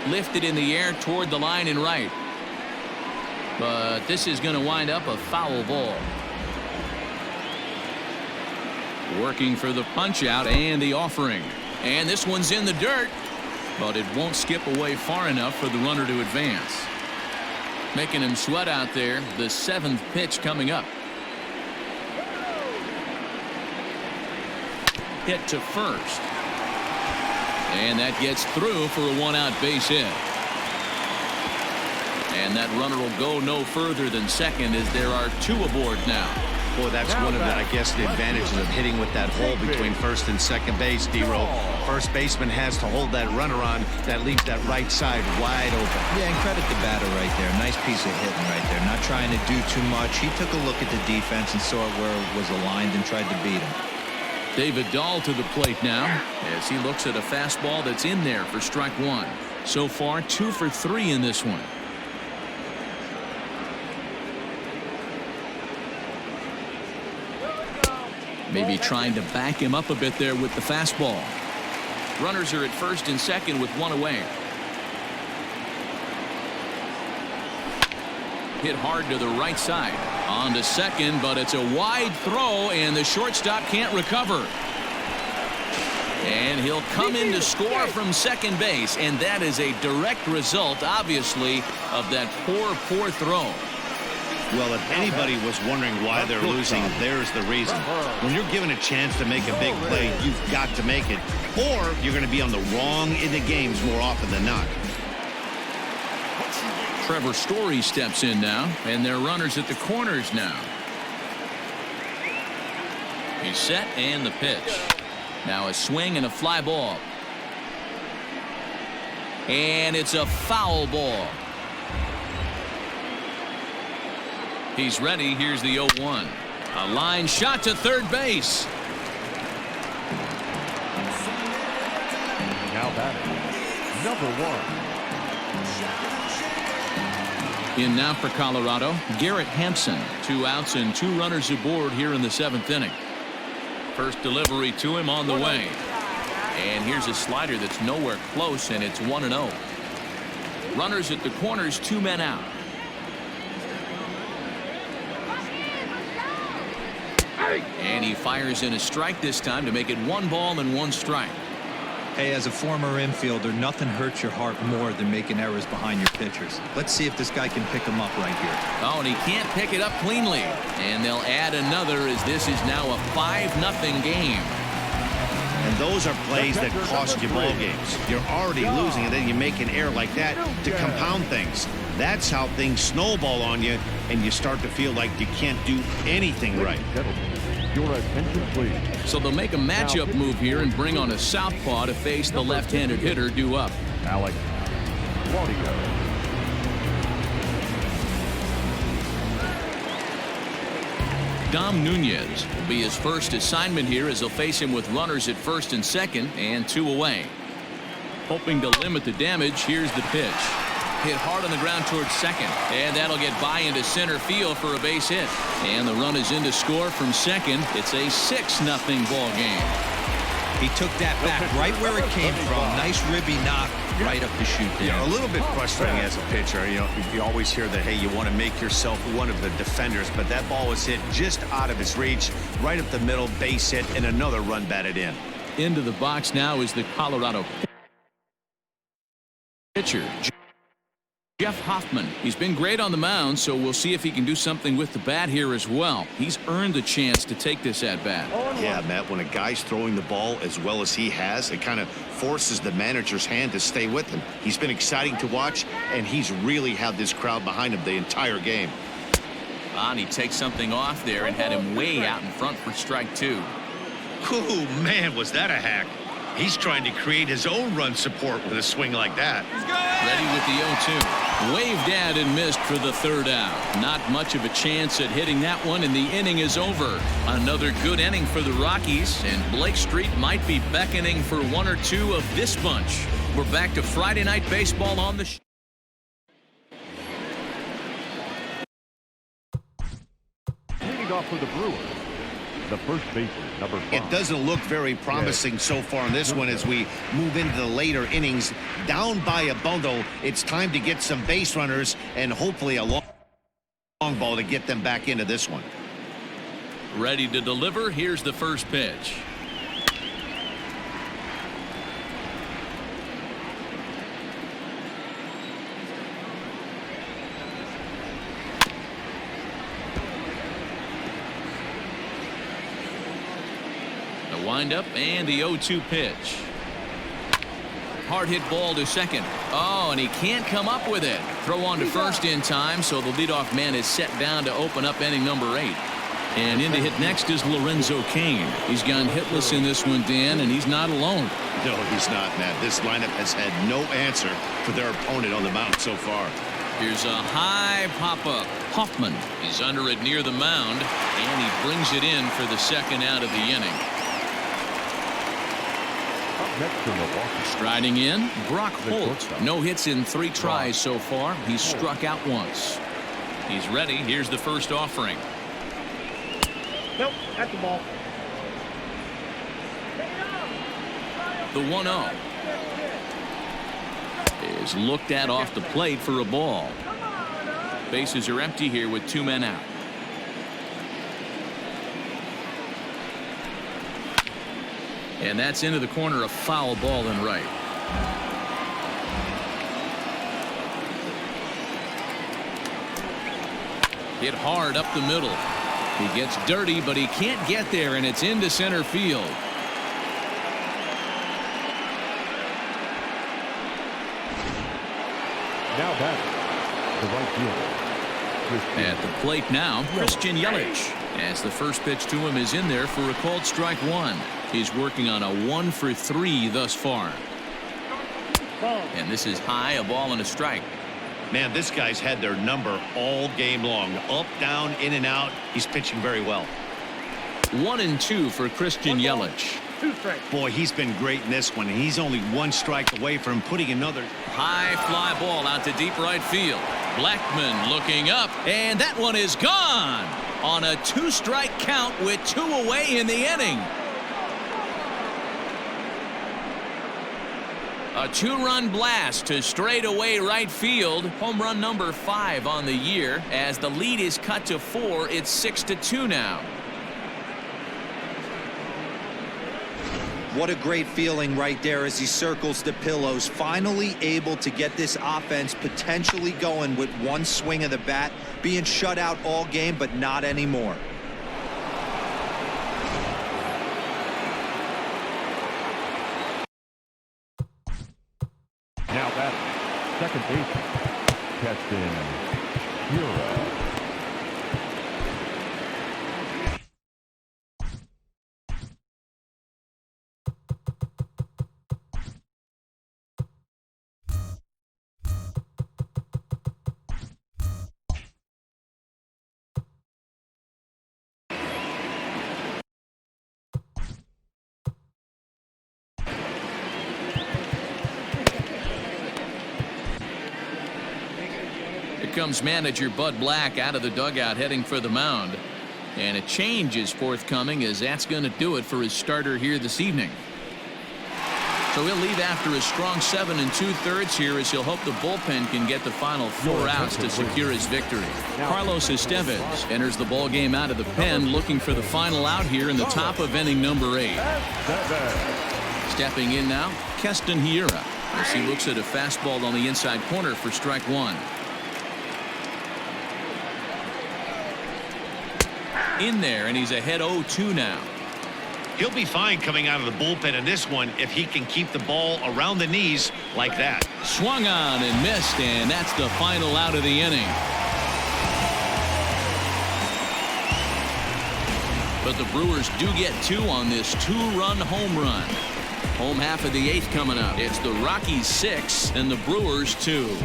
Lifted in the air toward the line and right. But this is going to wind up a foul ball. Working for the punch out and the offering. And this one's in the dirt. But it won't skip away far enough for the runner to advance. Making him sweat out there. The 7th pitch coming up. Hit to first. And that gets through for a 1-out base hit. And that runner will go no further than second as there are 2 aboard now. Boy, that's one of the, I guess, the advantages of hitting with that hole between first and second base, D-Roll. First baseman has to hold that runner on. That leaves that right side wide open. Yeah, and credit the batter right there. Nice piece of hitting right there. Not trying to do too much. He took a look at the defense and saw where it was aligned and tried to beat him. David Dahl to the plate now as he looks at a fastball that's in there for strike 1. So far 2 for 3 in this one. Maybe trying to back him up a bit there with the fastball. Runners are at first and second with 1 away. Hit hard to the right side. On to second, but it's a wide throw, and the shortstop can't recover. And he'll come in to score from second base, and that is a direct result, obviously, of that poor throw. Well, if anybody was wondering why they're losing, there's the reason. When you're given a chance to make a big play, you've got to make it, or you're going to be on the wrong end of games more often than not. Trevor Story steps in now, and they're runners at the corners now. He's set, and the pitch. Now a swing and a fly ball. And it's a foul ball. He's ready. Here's the 0-1. A line shot to third base. Now batting, number 1. In now for Colorado, Garrett Hampson. 2 outs and 2 runners aboard here in the 7th inning. First delivery to him on the way. And here's a slider that's nowhere close, and it's 1-0. Runners at the corners, 2 men out. And he fires in a strike this time to make it 1 ball and 1 strike. Hey, as a former infielder, nothing hurts your heart more than making errors behind your pitchers. Let's see if this guy can pick them up right here. Oh, and he can't pick it up cleanly. And they'll add another as this is now a 5-0 game. And those are plays that cost you ball games. You're already losing, and then you make an error like that to compound things. That's how things snowball on you, and you start to feel like you can't do anything right. Your attention, please. So they'll make a matchup move here and bring on a southpaw to face the left-handed hitter due up. Alex Claudio. Dom Nunez will be his first assignment here as they'll face him with runners at first and second and 2 away. Hoping to limit the damage, here's the pitch. Hit hard on the ground towards second, and that'll get by into center field for a base hit. And the run is in to score from second. It's a 6-0 ball game. He took that back right where it came from. Nice ribby knock right up the chute there. Yeah, a little bit frustrating as a pitcher. You know, you always hear that, hey, you want to make yourself one of the defenders, but that ball was hit just out of his reach, right up the middle, base hit, and another run batted in. Into the box now is the Colorado pitcher, Jeff Hoffman. He's been great on the mound, so we'll see if he can do something with the bat here as well. He's earned the chance to take this at bat. Yeah, Matt, when a guy's throwing the ball as well as he has, it kind of forces the manager's hand to stay with him. He's been exciting to watch, and he's really had this crowd behind him the entire game. And he takes something off there and had him way out in front for strike 2. Ooh, man, was that a hack. He's trying to create his own run support with a swing like that. Ready with the 0-2. Waved at and missed for the 3rd out. Not much of a chance at hitting that one, and the inning is over. Another good inning for the Rockies, and Blake Street might be beckoning for 1 or 2 of this bunch. We're back to Friday Night Baseball on the show. Leading off for the Brewers, the first baseman, number 5. It doesn't look very promising so far in this one as we move into the later innings. Down by a bundle, it's time to get some base runners and hopefully a long ball to get them back into this one. Ready to deliver. Here's the first pitch. The windup and the 0-2 pitch. Hard hit ball to second. Oh, and he can't come up with it. Throw on to first in time, so the leadoff man is set down to open up inning number 8. And in to hit next is Lorenzo Kane. He's gone hitless in this one, Dan, and he's not alone. No, he's not, Matt. This lineup has had no answer for their opponent on the mound so far. Here's a high pop-up. Hoffman is under it near the mound, and he brings it in for the second out of the inning. Up next to Milwaukee. Striding in, Brock Holt. No hits in 3 tries so far. He's struck out once. He's ready. Here's the first offering. Nope, that's the ball. The 1-0 is looked at off the plate for a ball. Bases are empty here with 2 men out. And that's into the corner, a foul ball and right. Hit hard up the middle. He gets dirty, but he can't get there, and it's into center field. Now batting, the right fielder. At the plate now, Christian Yelich. As the first pitch to him is in there for a called strike 1. He's working on a 1-for-3 thus far. And this is high, a ball and a strike. Man, this guy's had their number all game long. Up, down, in and out. He's pitching very well. 1-2 for Christian Yelich. 2 strikes. Boy, he's been great in this one. He's only 1 strike away from putting another. High fly ball out to deep right field. Blackman looking up, and that one is gone on a 2-strike count with 2 away in the inning. A 2-run blast to straightaway right field. Home run number 5 on the year. As the lead is cut to 4, it's 6-2 now. What a great feeling right there as he circles the pillows. Finally able to get this offense potentially going with 1 swing of the bat. Being shut out all game, but not anymore. Now batting, second baseman, Keston Hiura. Comes manager Bud Black out of the dugout heading for the mound, and a change is forthcoming as that's going to do it for his starter here this evening. So he'll leave after a strong 7 2/3 here as he'll hope the bullpen can get the final 4 outs to secure his victory. Carlos Estevez enters the ball game out of the pen looking for the final out here in the top of inning number 8. Stepping in now, Keston Hiura as he looks at a fastball on the inside corner for strike 1. In there, and he's ahead 0-2 now. He'll be fine coming out of the bullpen in this one if he can keep the ball around the knees like that. Swung on and missed, and that's the final out of the inning. But the Brewers do get 2 on this 2-run home run. Home half of the 8th coming up. It's the Rockies 6 and the Brewers 2.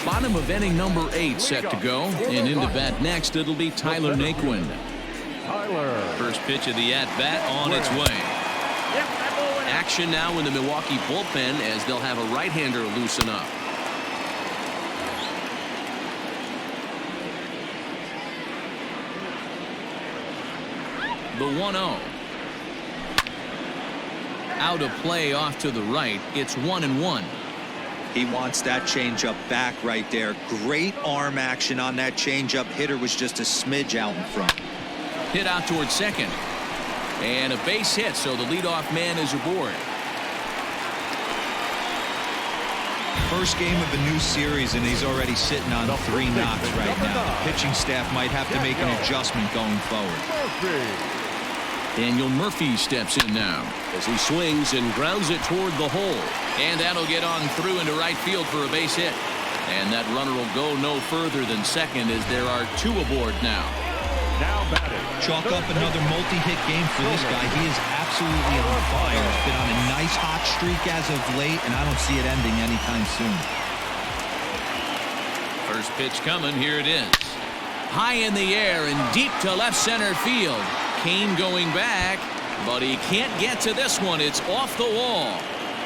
Bottom of inning number 8 set to go, and into bat next it'll be Tyler Naquin. First pitch of the at-bat on its way. Action now in the Milwaukee bullpen as they'll have a right-hander loosen up. The 1-0. Out of play off to the right. It's 1-1. He wants that changeup back right there. Great arm action on that changeup. Hitter was just a smidge out in front. Hit out towards second. And a base hit, so the leadoff man is aboard. First game of a new series, and he's already sitting on 3 knocks right now. The pitching staff might have to make an adjustment going forward. Daniel Murphy steps in now as he swings and grounds it toward the hole. And that'll get on through into right field for a base hit. And that runner will go no further than second as there are 2 aboard now. Now batting. Chalk up another multi-hit game for this guy. He is absolutely on fire. He's been on a nice hot streak as of late, and I don't see it ending anytime soon. First pitch coming. Here it is. High in the air and deep to left center field. Kane going back, but he can't get to this one. It's off the wall.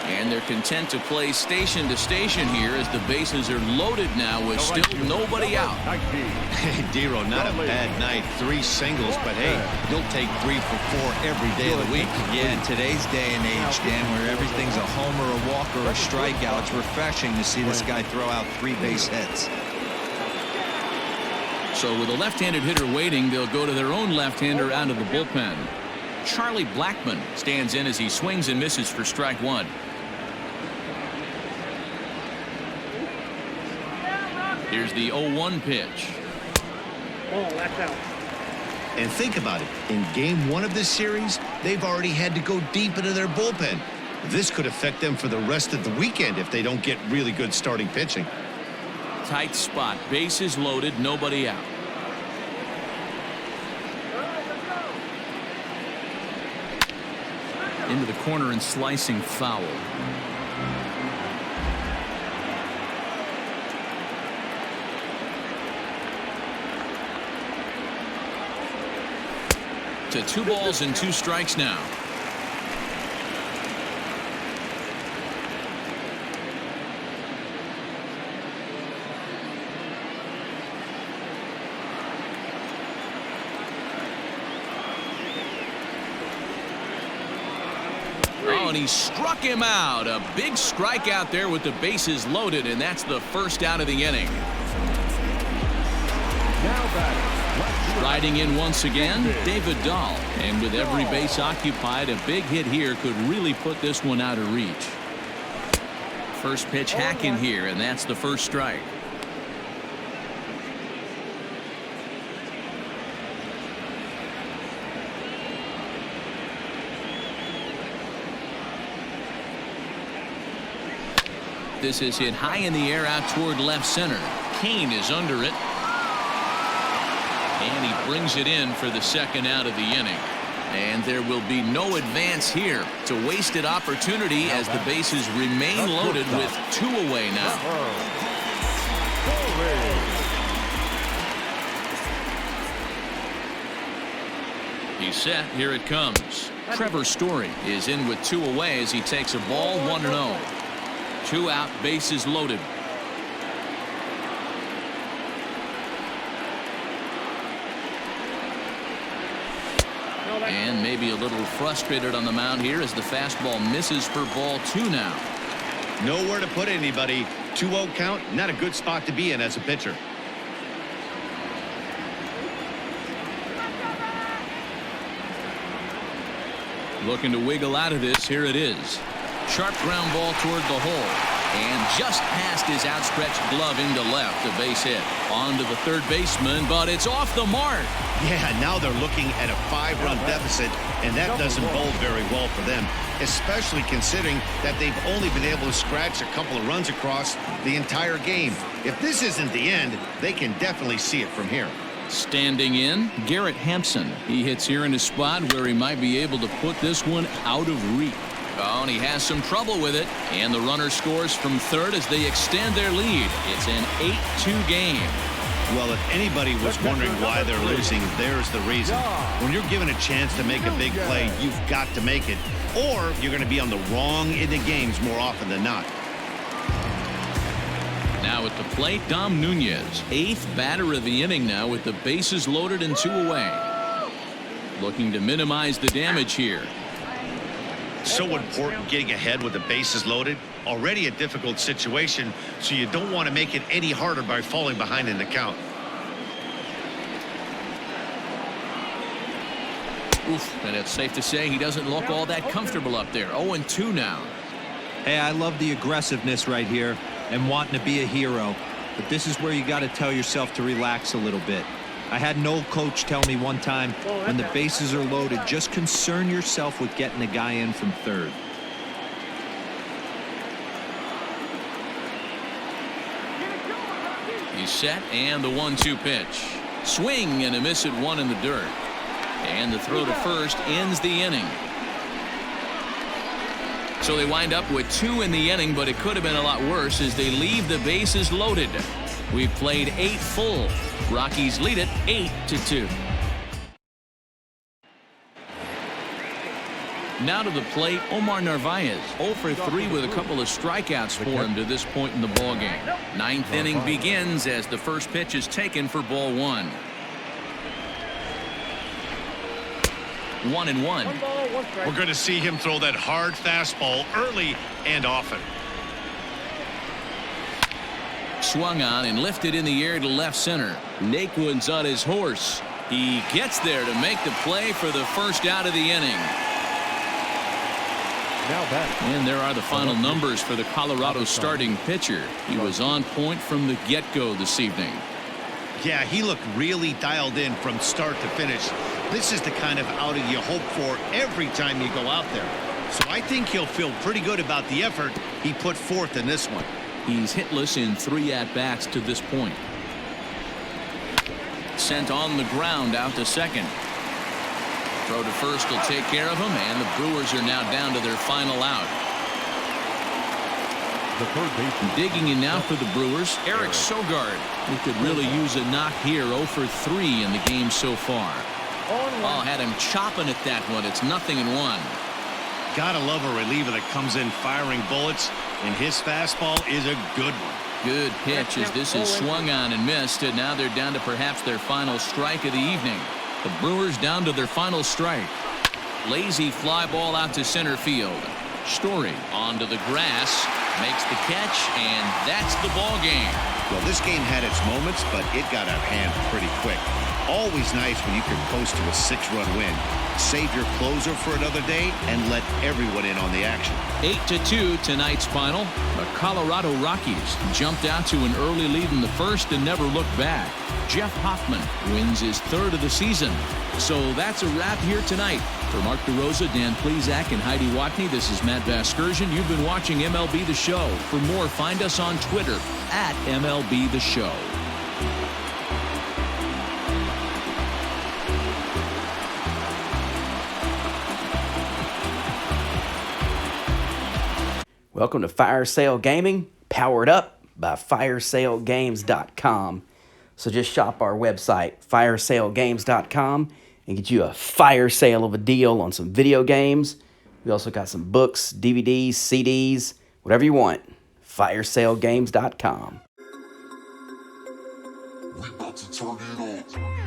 And they're content to play station to station here as the bases are loaded now with still nobody out. Hey, Dero, not a bad night. 3 singles, but hey, he'll take 3 for 4 every day of the week. Yeah, in today's day and age, Dan, where everything's a homer, a walk, or a strikeout, it's refreshing to see this guy throw out 3 base hits. So with a left-handed hitter waiting, they'll go to their own left-hander out of the bullpen. Charlie Blackmon stands in as he swings and misses for strike 1. Here's the 0-1 pitch. Oh, that's out. And think about it. In game 1 of this series, they've already had to go deep into their bullpen. This could affect them for the rest of the weekend if they don't get really good starting pitching. Tight spot. Bases loaded. Nobody out. Into the corner and slicing foul. To 2 balls and 2 strikes now. Oh, and he struck him out. A big strikeout there with the bases loaded, and that's the first out of the inning. Now batting. Riding in once again, David Dahl. And with every base occupied, a big hit here could really put this one out of reach. First pitch hacking here, and that's the first strike. This is hit high in the air out toward left center. Kane is under it. And he brings it in for the second out of the inning. And there will be no advance here. It's a wasted opportunity as the bases remain loaded with 2 away now. He's set. Here it comes. Trevor Story is in with 2 away as he takes a ball 1-0. 2 out, bases loaded. And maybe a little frustrated on the mound here as the fastball misses for ball 2 now. Nowhere to put anybody. 2-0 count, not a good spot to be in as a pitcher. Looking to wiggle out of this. Here it is. Sharp ground ball toward the hole. And just past his outstretched glove into left. A base hit. On to the third baseman, but it's off the mark. Yeah, now they're looking at a 5-run deficit, and that doesn't bode very well for them, especially considering that they've only been able to scratch a couple of runs across the entire game. If this isn't the end, they can definitely see it from here. Standing in, Garrett Hampson. He hits here in a spot where he might be able to put this one out of reach. Oh, and he has some trouble with it. And the runner scores from third as they extend their lead. It's an 8-2 game. Well, if anybody was wondering why they're losing, there's the reason. When you're given a chance to make a big play, you've got to make it. Or you're going to be on the wrong end of games more often than not. Now at the plate, Dom Nunez. 8th batter of the inning now with the bases loaded and 2 away. looking to minimize the damage here. So important getting ahead with the bases loaded. Already a difficult situation, so you don't want to make it any harder by falling behind in the count. Oof, and it's safe to say he doesn't look all that comfortable up there. 0-2 now. Hey, I love the aggressiveness right here and wanting to be a hero. But this is where you got to tell yourself to relax a little bit. I had an old coach tell me one time, when the bases are loaded, just concern yourself with getting a guy in from third. He's set, and the 1-2 pitch. Swing and a miss at one in the dirt. And the throw to first ends the inning. So they wind up with 2 in the inning, but it could have been a lot worse as they leave the bases loaded. We've played 8 full. Rockies lead it 8-2. Now to the plate, Omar Narvaez. 0 for 3 with a couple of strikeouts for him to this point in the ballgame. 9th inning begins as the first pitch is taken for ball 1. 1-1. We're going to see him throw that hard fastball early and often. Swung on and lifted in the air to left center. Naquin's on his horse. He gets there to make the play for the first out of the inning. And there are the final numbers for the Colorado starting pitcher. He was on point from the get-go this evening. Yeah, he looked really dialed in from start to finish. This is the kind of outing you hope for every time you go out there. So I think he'll feel pretty good about the effort he put forth in this one. He's hitless in 3 at-bats to this point. Sent on the ground out to second. Throw to first will take care of him, and the Brewers are now down to their final out. The third baseman. Digging in now for the Brewers, Eric Sogard, who could really use a knock here. 0 for 3 in the game so far. Oh, had him chopping at that one. It's 0-1. Gotta love a reliever that comes in firing bullets, and his fastball is a good one. Good pitch as this is swung on and missed, and now they're down to perhaps their final strike of the evening. The Brewers down to their final strike. Lazy fly ball out to center field. Story onto the grass, makes the catch, and that's the ball game. Well, this game had its moments, but it got out of hand pretty quick. Always nice when you can coast to a 6-run win. Save your closer for another day and let everyone in on the action. 8-2 tonight's final. The Colorado Rockies jumped out to an early lead in the first and never looked back. Jeff Hoffman wins his 3rd of the season. So that's a wrap here tonight. For Mark DeRosa, Dan Plesac, and Heidi Watney, this is Matt Vasgersian. You've been watching MLB The Show. For more, find us on Twitter at MLB The Show. Welcome to Fire Sale Gaming, powered up by firesalegames.com. So just shop our website, firesalegames.com, and get you a fire sale of a deal on some video games. We also got some books, DVDs, CDs, whatever you want. firesalegames.com. We about to turn it on. Turn it on.